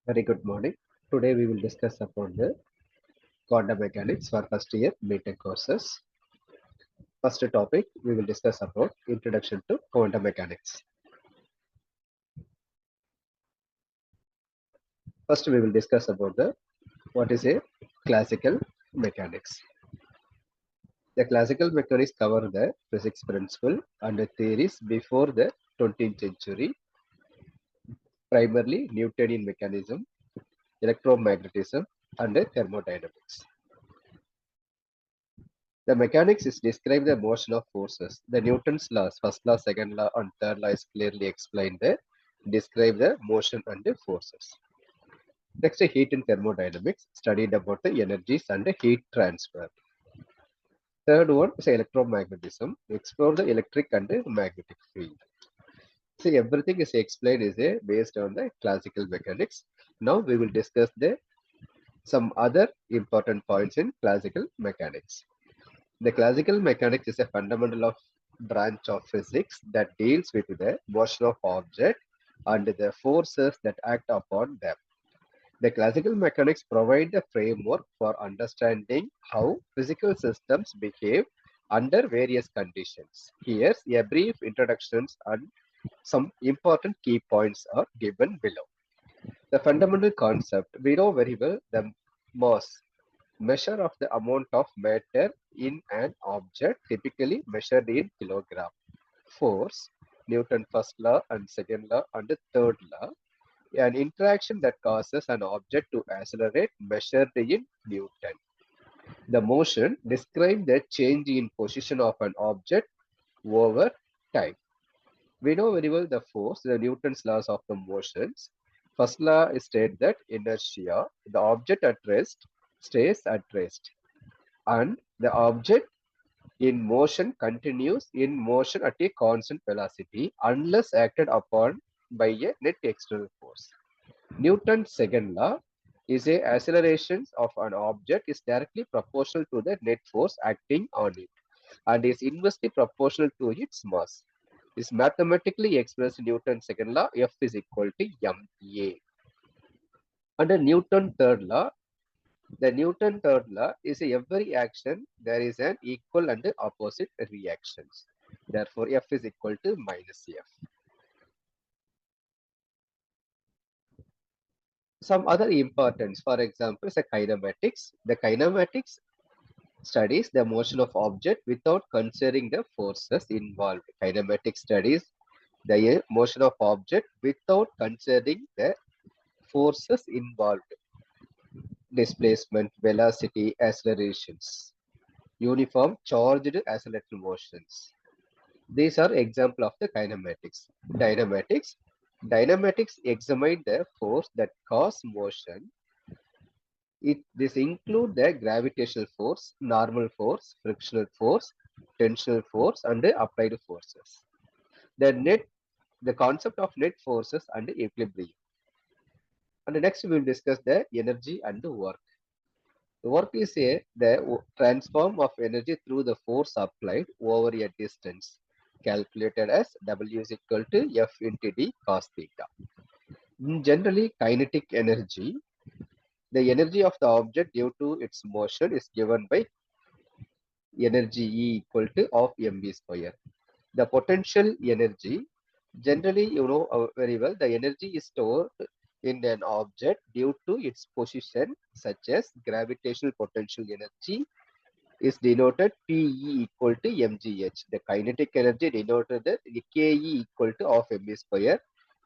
Very good morning. Today we will discuss about the quantum mechanics for first year BTech courses. First topic we will discuss about introduction to quantum mechanics. First we will discuss about the what is a classical mechanics. The classical mechanics cover the physics principle and the theories before the 20th century, primarily Newtonian mechanism, electromagnetism, and thermodynamics. The mechanics is describe the motion of forces. The Newton's laws, first law, second law, and third law is clearly explained there. Describe the motion and the forces. Next, heat and thermodynamics, studied about the energies and the heat transfer. Third one is electromagnetism, explore the electric and the magnetic field. See, everything is explained is based on the classical mechanics. Now we will discuss the some other important points in classical mechanics. The classical mechanics is a fundamental of branch of physics that deals with the motion of object and the forces that act upon them. The classical mechanics provide the framework for understanding how physical systems behave under various conditions. Here's a brief introduction and some important key points are given below. The fundamental concept, we know very well the mass measure of the amount of matter in an object, typically measured in kilogram. Force, Newton first law and second law and the third law, an interaction that causes an object to accelerate measured in Newton. The motion describes the change in position of an object over time. We know very well the force, the Newton's laws of the motions. First law states that inertia, the object at rest stays at rest, and the object in motion continues in motion at a constant velocity unless acted upon by a net external force. Newton's second law is a acceleration of an object is directly proportional to the net force acting on it and is inversely proportional to its mass. Is mathematically expressed in Newton's second law, F is equal to ma. Under Newton's third law, the Newton third law is every action there is an equal and opposite reactions. Therefore, F is equal to minus F. Some other importance, for example, is the kinematics. The kinematics studies the motion of object without considering the forces involved. Kinematics studies the motion of object without considering the forces involved. Displacement, velocity, accelerations, uniform charged accelerated motions. These are example of the kinematics. Dynamatics. Dynamatics examine the force that cause motion. This include the gravitational force, normal force, frictional force, tensional force, and the applied forces. The concept of net forces and equilibrium. And next we will discuss the energy and the work. The work is the transform of energy through the force applied over a distance, calculated as W is equal to F into D cos theta. Generally, kinetic energy, the energy of the object due to its motion is given by energy E equal to of mv square. The potential energy, generally, you know very well, the energy is stored in an object due to its position, such as gravitational potential energy is denoted Pe equal to mgh. The kinetic energy denoted the Ke equal to of mv square.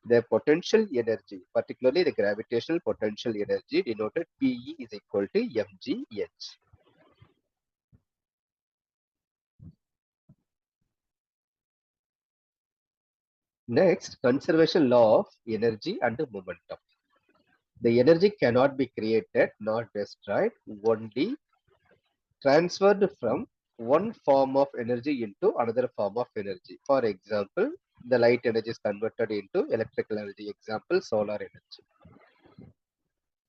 The potential energy, particularly the gravitational potential energy, denoted Pe is equal to mgh. Next, conservation law of energy and momentum. The energy cannot be created nor destroyed, only transferred from one form of energy into another form of energy. For example, the light energy is converted into electrical energy. Example, solar energy.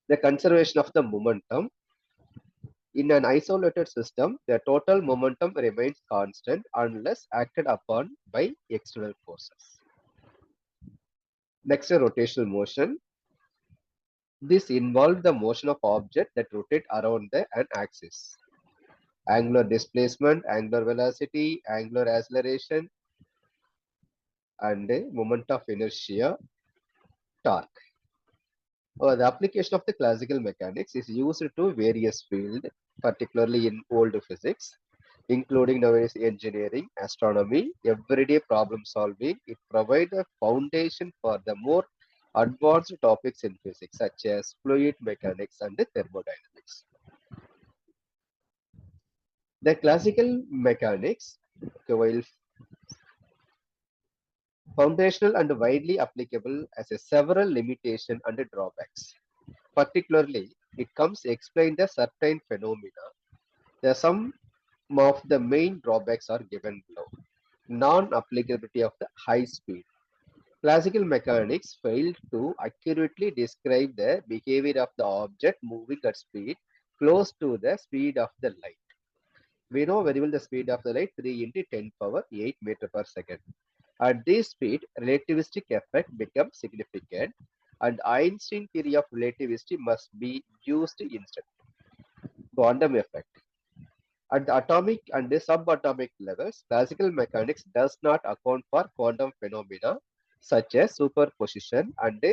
The conservation of the momentum. In an isolated system, the total momentum remains constant unless acted upon by external forces. Next, rotational motion. This involved the motion of objects that rotate around an axis. Angular displacement, angular velocity, angular acceleration, and a moment of inertia, torque. The application of the classical mechanics is used to various fields, particularly in old physics, including nowadays engineering, astronomy, everyday problem solving. It provides a foundation for the more advanced topics in physics, such as fluid mechanics and thermodynamics. The classical mechanics, okay, while foundational and widely applicable, has a several limitations and drawbacks. Particularly, it comes to explain the certain phenomena. There are some of the main drawbacks are given below. Non-applicability of the high speed. Classical mechanics failed to accurately describe the behavior of the object moving at speed close to the speed of the light. We know very well the speed of the light 3 into 10 power 8 meter per second. At this speed, relativistic effect becomes significant and Einstein theory of relativity must be used instead. Quantum effect. At the atomic and the subatomic levels, classical mechanics does not account for quantum phenomena such as superposition and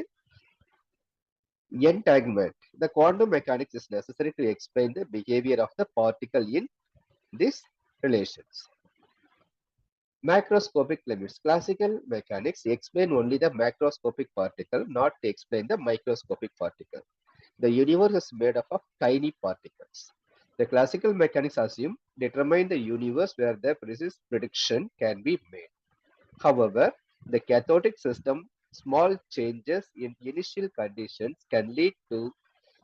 entanglement. The quantum mechanics is necessary to explain the behavior of the particle in these relations. Macroscopic limits. Classical mechanics explain only the macroscopic particle, not to explain the microscopic particle. The universe is made up of tiny particles. The classical mechanics assume determine the universe where the precise prediction can be made. However, the cathodic system, small changes in initial conditions can lead to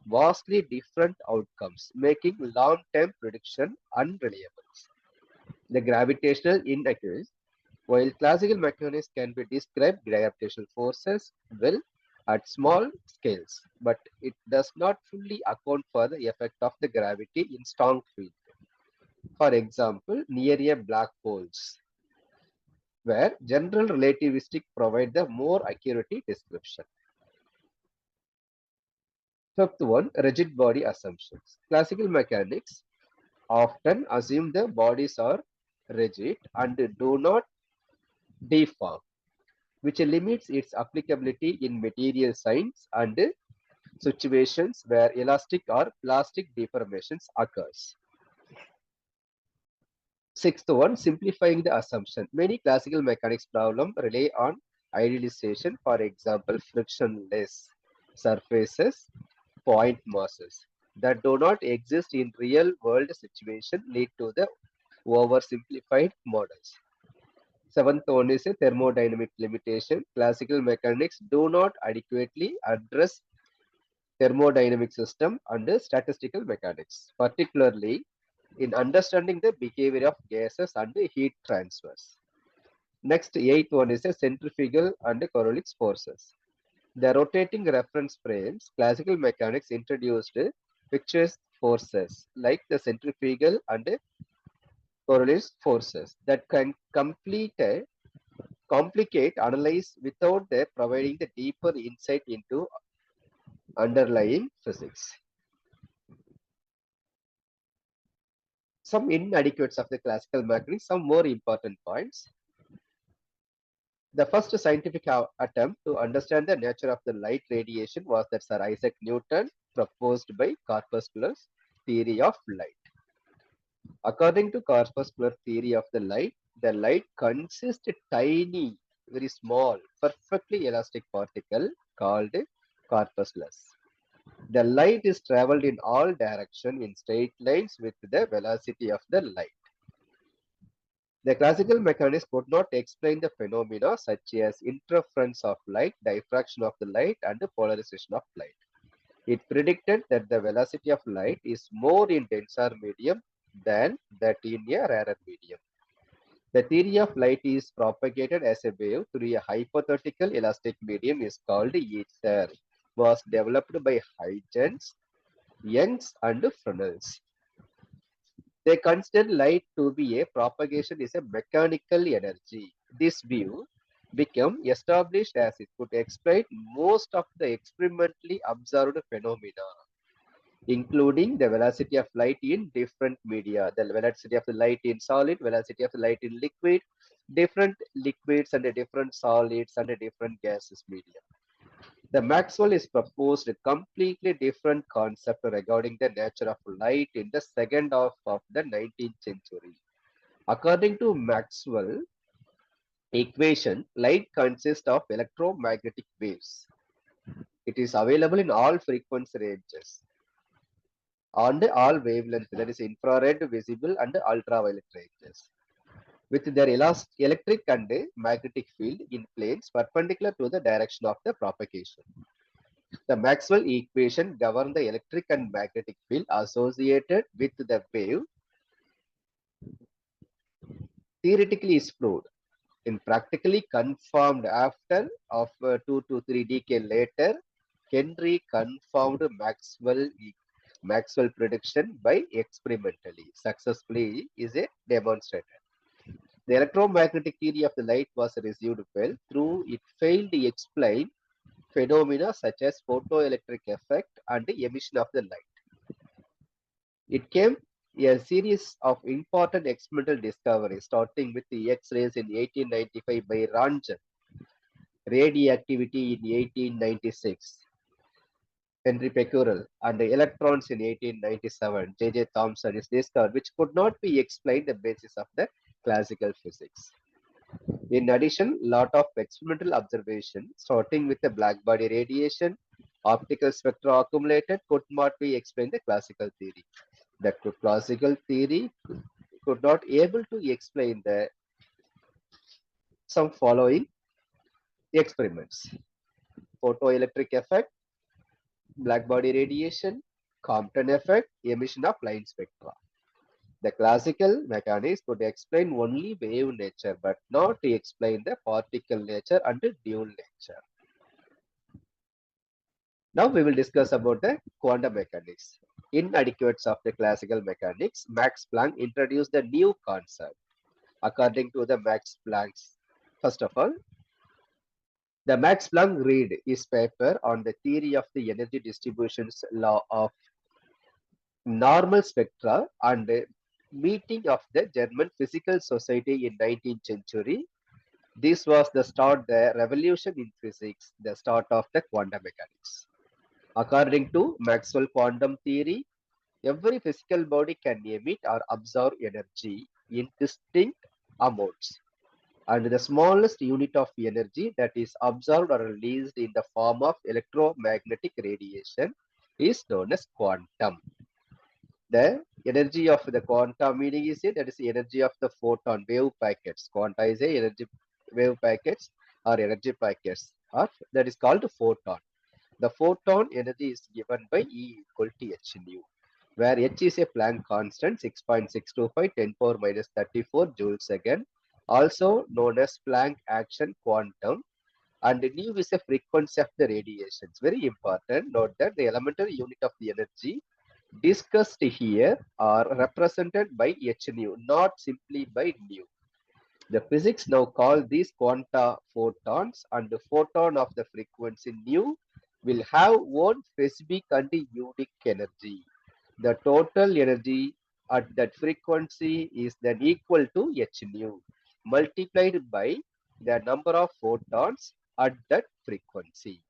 vastly different outcomes, making long-term prediction unreliable. The gravitational inequality. While classical mechanics can be described gravitational forces well at small scales, but it does not fully account for the effect of the gravity in strong field. For example, near a black holes, where general relativistic provide the more accurate description. Fifth one, rigid body assumptions. Classical mechanics often assume the bodies are rigid and do not deform, which limits its applicability in material science and situations where elastic or plastic deformations occurs. Sixth one, simplifying the assumption. Many classical mechanics problems rely on idealization, for example, frictionless surfaces, point masses that do not exist in real world situation lead to the oversimplified models. Seventh one is a thermodynamic limitation. Classical mechanics do not adequately address thermodynamic system and statistical mechanics, particularly in understanding the behavior of gases and heat transfers. Next, eighth one is a centrifugal and Coriolis forces. The rotating reference frames, classical mechanics introduced pictures forces like the centrifugal and Coriolis forces that can complicate analyze without providing the deeper insight into underlying physics. Some inadequacies of the classical mechanics, some more important points. The first scientific attempt to understand the nature of the light radiation was that Sir Isaac Newton proposed by corpuscular theory of light. According to corpuscular theory of the light consists of tiny, very small, perfectly elastic particle called corpuscles. The light is traveled in all directions in straight lines with the velocity of the light. The classical mechanics could not explain the phenomena such as interference of light, diffraction of the light, and the polarization of light. It predicted that the velocity of light is more in denser medium than that in a rarer medium. The theory of light is propagated as a wave through a hypothetical elastic medium is called ether. Was developed by Huygens, Youngs, and Fresnel. They consider light to be a propagation is a mechanical energy. This view became established as it could explain most of the experimentally observed phenomena, including the velocity of light in different media, the velocity of the light in solid, velocity of the light in liquid, different liquids and different solids and different gases media. The Maxwell is proposed a completely different concept regarding the nature of light in the second half of the 19th century. According to Maxwell equation, light consists of electromagnetic waves. It is available in all frequency ranges on all wavelengths, that is infrared, visible, and ultraviolet ranges, with their electric and magnetic field in planes perpendicular to the direction of the propagation. The Maxwell equation governs the electric and magnetic field associated with the wave. Theoretically is proved and practically confirmed after of 2 to 3 decades later. Henry confirmed Maxwell prediction by experimentally successfully is a demonstrated. The electromagnetic theory of the light was received well through it failed to explain phenomena such as photoelectric effect and the emission of the light. It came a series of important experimental discoveries, starting with the X-rays in 1895 by Röntgen, radioactivity in 1896, Henry Becquerel, and the electrons in 1897, J.J. Thomson is discovered, which could not be explained the basis of the classical physics. In addition, lot of experimental observation, starting with the black body radiation, optical spectra accumulated, could not be explained the classical theory. The classical theory could not able to explain the some following experiments: photoelectric effect, black body radiation, Compton effect, emission of line spectra. The classical mechanics could explain only wave nature, but not to explain the particle nature and the dual nature. Now we will discuss about the quantum mechanics. Inadequates of the classical mechanics, Max Planck introduced the new concept. According to the Max Planck's, first of all, the Max Planck read his paper on the theory of the energy distributions law of normal spectra and meeting of the German Physical Society in 19th century. This was the start, the revolution in physics, the start of the quantum mechanics. According to Maxwell quantum theory, every physical body can emit or absorb energy in distinct amounts, and the smallest unit of energy that is absorbed or released in the form of electromagnetic radiation is known as quantum. The energy of the quantum meaning is it, that is the energy of the photon wave packets. Quanta is a energy wave packets or energy packets, or that is called photon. The photon energy is given by E equal to h nu, where h is a Planck constant 6.625 10 power minus 34 joules second, also known as Planck action quantum, and nu is a frequency of the radiations. Very important. Note that the elementary unit of the energy discussed here are represented by h nu, not simply by nu. The physics now call these quanta photons, and the photon of the frequency nu will have one specific and unique energy. The total energy at that frequency is then equal to h nu multiplied by the number of photons at that frequency.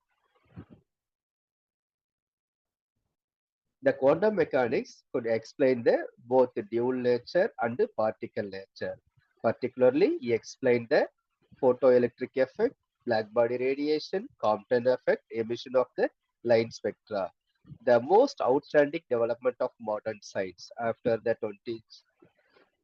The quantum mechanics could explain the both the dual nature and the particle nature. Particularly, he explained the photoelectric effect, black body radiation, Compton effect, emission of the line spectra. The most outstanding development of modern science after the 20th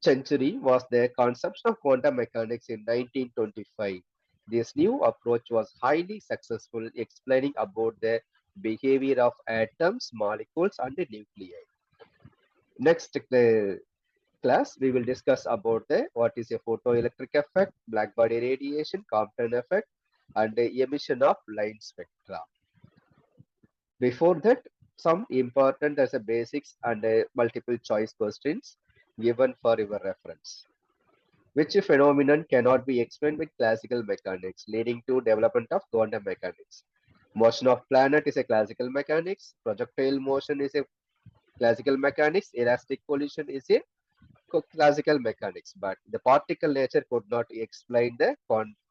century was the conception of quantum mechanics in 1925. This new approach was highly successful, explaining about the behavior of atoms, molecules, and the nuclei. Next class, we will discuss about the what is a photoelectric effect, black body radiation, Compton effect, and the emission of line spectra. Before that, some important as a basics and a multiple choice questions given for your reference. Which phenomenon cannot be explained with classical mechanics, leading to development of quantum mechanics? Motion of planet is a classical mechanics. Projectile motion is a classical mechanics. Elastic collision is a classical mechanics. But the particle nature could not explain the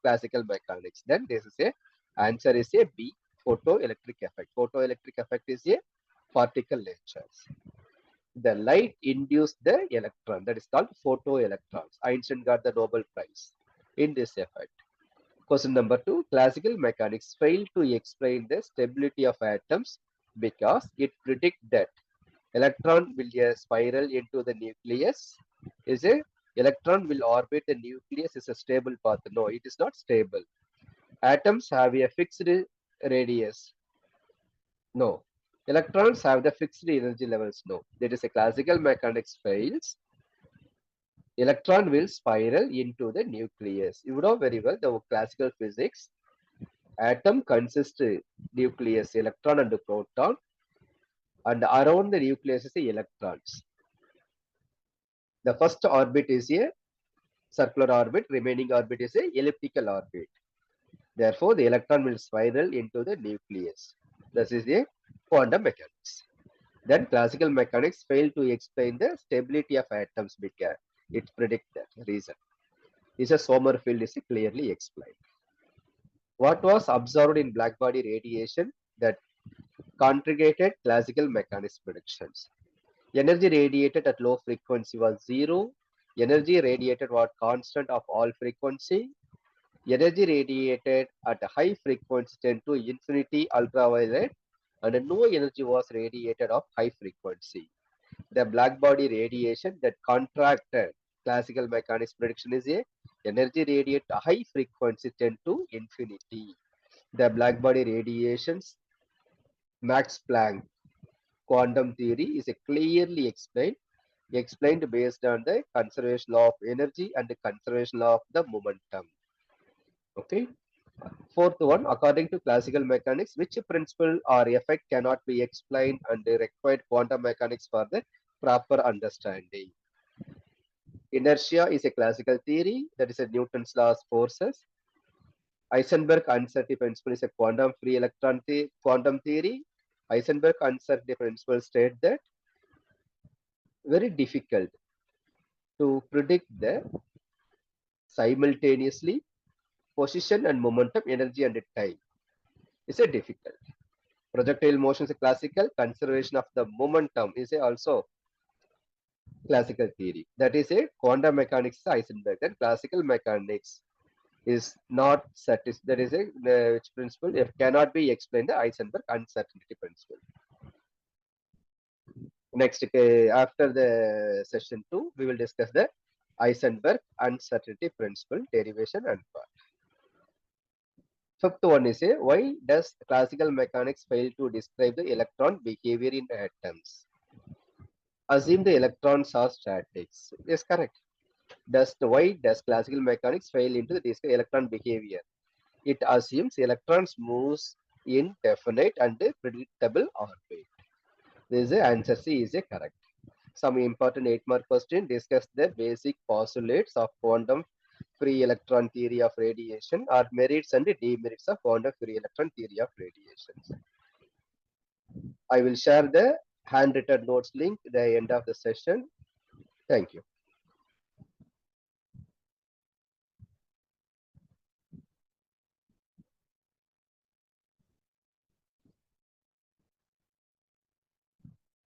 classical mechanics. Then this is a answer is a B. Photoelectric effect. Photoelectric effect is a particle nature. The light induced the electron, that is called photoelectrons. Einstein got the Nobel Prize in this effect. Question number 2, classical mechanics failed to explain the stability of atoms because it predicts that electron will spiral into the nucleus. Is a electron will orbit the nucleus is a stable path? No, it is not stable. Atoms have a fixed radius. No. Electrons have the fixed energy levels. No. That is a classical mechanics fails. Electron will spiral into the nucleus. You know very well the classical physics. Atom consists nucleus, electron and proton, and around the nucleus is the electrons. The first orbit is a circular orbit, remaining orbit is a elliptical orbit. Therefore, the electron will spiral into the nucleus. This is the quantum mechanics. Then classical mechanics fail to explain the stability of atoms because it predicts that reason. This is Sommerfeld is clearly explained. What was observed in blackbody radiation that contradicted classical mechanics predictions? Energy radiated at low frequency was zero. Energy radiated was constant of all frequency. Energy radiated at a high frequency tend to infinity ultraviolet, and no energy was radiated of high frequency. The black body radiation that contracted classical mechanics prediction is a energy radiate a high frequency tend to infinity. The black body radiations Max Planck quantum theory is a clearly explained based on the conservation law of energy and the conservation law of the momentum. Okay. Fourth one, according to classical mechanics, which principle or effect cannot be explained and required quantum mechanics for the proper understanding? Inertia is a classical theory, that is a Newton's law of forces. Heisenberg uncertainty principle is a quantum free electron quantum theory. Heisenberg uncertainty principle state that very difficult to predict the simultaneously position and momentum, energy and time. It's a difficult. Projectile motion is a classical. Conservation of the momentum is a also classical theory. That is a quantum mechanics Heisenberg. Then classical mechanics is not satisfied. That is a which principle if cannot be explained the Heisenberg uncertainty principle. Next, after the session 2, we will discuss the Heisenberg uncertainty principle derivation and part. Fifth one is why does classical mechanics fail to describe the electron behavior in atoms? Assume the electrons are static. Yes, correct. Why does classical mechanics fail into the electron behavior? It assumes electrons moves in definite and predictable orbit. This is answer C is correct. Some important 8-mark question discuss the basic postulates of quantum free electron theory of radiation or merits and demerits of quantum free electron theory of radiation. I will share the handwritten notes link at the end of the session. Thank you.